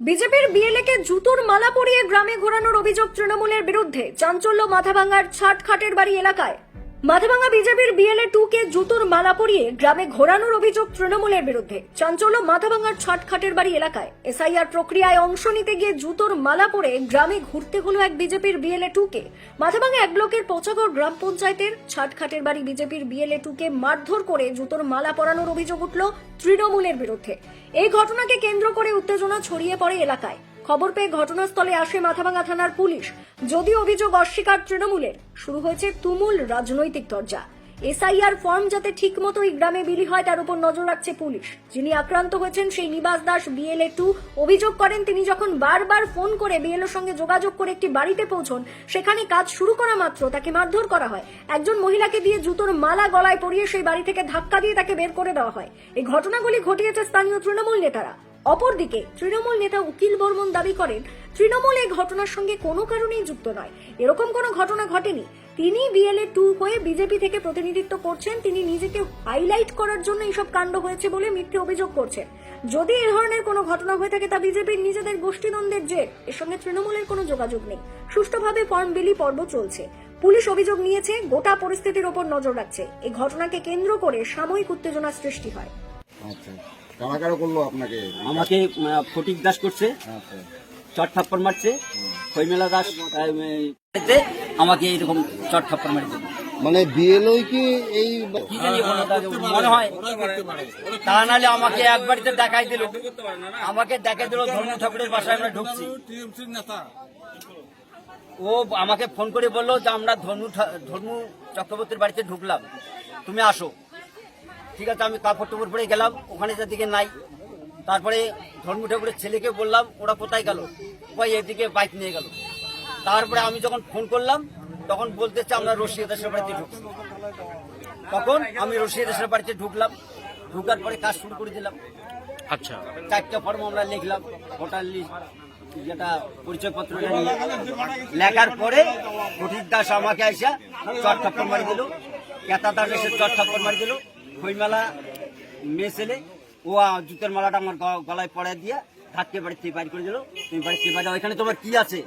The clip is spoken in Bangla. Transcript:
বিজেপির বিএলএকে জুতোর মালা পরিয়ে গ্রামে ঘোরানোর অভিযোগ তৃণমূলের বিরুদ্ধে। চাঞ্চল্য মাথাভাঙ্গার ছাটখাটের বাড়ি এলাকায়। মাথাভাঙ্গা বিজেপির বিএলএ 2 কে জুতোর মালা পরিয়ে গ্রামে ঘোরানোর অভিযোগ তৃণমূলের বিরুদ্ধে। চাঞ্চল্য মাথাভাঙ্গার ছাটখাটের বাড়ি এলাকায়। এসআইআর প্রক্রিয়ায় অংশ নিতে গিয়ে জুতোর মালা পরে গ্রামে ঘুরতে হলো এক বিজেপির বিএলএ 2 কে। মাথাভাঙ্গা 1 ব্লকের পচাগড় গ্রাম পঞ্চায়েতের ছাটখাটের বাড়ি বিজেপির বিএলএ 2 কে মারধর করে জুতোর মালা পরানোর অভিযোগ উঠল তৃণমূলের বিরুদ্ধে। এই ঘটনাকে কেন্দ্র করে উত্তেজনা ছড়িয়ে পড়ে এলাকায়। খবর পেয়ে ঘটনাস্থলে আসে মাথাভাঙ্গা থানার পুলিশ। যদিও অভিযোগ অস্বীকার তৃণমূলের, শুরু হয়েছে তুমুল রাজনৈতিক চর্চা। এসআইআর ফর্ম যাতে ঠিকমতো এই গ্রামে বিলি হয় তার উপর নজর রাখছে পুলিশ। যিনি আক্রান্ত হয়েছেন সেই নিবাস দাস বিএলএ 2 অভিযোগ করেন, তিনি যখন বারবার ফোন করে বিএলওর সঙ্গে যোগাযোগ করে একটি বাড়িতে পৌঁছন, সেখানে কাজ শুরু করা মাত্র তাকে মারধর করা হয়। একজন মহিলাকে দিয়ে জুতোর মালা গলায় পরিয়ে সেই বাড়ি থেকে ধাক্কা দিয়ে তাকে বের করে দেওয়া হয়। এই ঘটনাগুলি ঘটিয়েছে স্থানীয় তৃণমূল নেতারা। অপরদিকে তৃণমূল নেতা উকিল বর্মন দাবি করেন, তৃণমূল এই ঘটনার সঙ্গে কোনো কারণেই যুক্ত নয়, এরকম কোনো ঘটনা ঘটেনি। তিনি বিএলএ 2 হয়ে বিজেপি থেকে প্রতিনিধিত্ব করছেন, তিনি নিজেকে হাইলাইট করার জন্য এইসব কাণ্ড হয়েছে বলে মিথ্যে অভিযোগ করছেন। যদি এ ধরনের কোনো ঘটনা হয়ে থাকে তা বিজেপির নিজেদের গোষ্ঠীদ্বন্দ্বের জের, এর সঙ্গে তৃণমূলের কোনো যোগাযোগ নেই। সুষ্ঠুভাবে ফর্ম বিলি পর্ব চলছে। পুলিশ অভিযোগ নিয়েছে, গোটা পরিস্থিতির ওপর নজর রাখছে। এই ঘটনাকে কেন্দ্র করে সাময়িক উত্তেজনা সৃষ্টি হয়। আচ্ছা, কারা করলো আপনাকে? আমাকে ফটিক দাস করছে, আচ্ছা, চট থাপ্পড় মারছে। খৈমেলা দাস আমাকে এইরকম চট থাপ্পড় মারছে। মানে বিএলওই কি এই কি জানি মনে হয়, তা নাহলে আমাকে এক বাড়িতে দেখাই দিল, ধর্ম ঠাকুরের বাসায় আমরা ঢুকছি। ও আমাকে ফোন করে বললো যে আমরা ধর্ম চক্রবর্তীর বাড়িতে ঢুকলাম, তুমি আসো। ঠিক আছে, আমি কাপড় টুপড় পরে গেলাম, ওখানে যাদিকে নাই। তারপরে ধর্ম ঠাকুরের ছেলেকে বললাম, ওরা কোথায় গেল? ওই এদিকে বাইক নিয়ে গেল। তারপরে আমি যখন ফোন করলাম তখন বলতেছে আমরা রশিয়া দেশের বাড়িতে ঢুকছি। তখন আমি রশিয়া দেশের বাড়িতে ঢুকলাম, ঢুকার পরে কাজ শুরু করে দিলাম। আচ্ছা, 4টা ফর্ম আমরা লিখলাম, ভোটার লিস্ট যেটা পরিচয়পত্র নিয়ে লেখার পরে ফটিক দাস আমাকে আইসা চট থাপ্পড় মারি দিল, কেতা দাস এসে চট থাপ্পড় মারি দিল। খৈমেলা মেয়ে ছেলে ও জুতের মালাটা আমার গলায় পড়ে দিয়ে ধাক্কে বাড়িতে বাইর করে দিল। তুমি বাড়িতে বাইরে, ওইখানে তোমার কি আছে?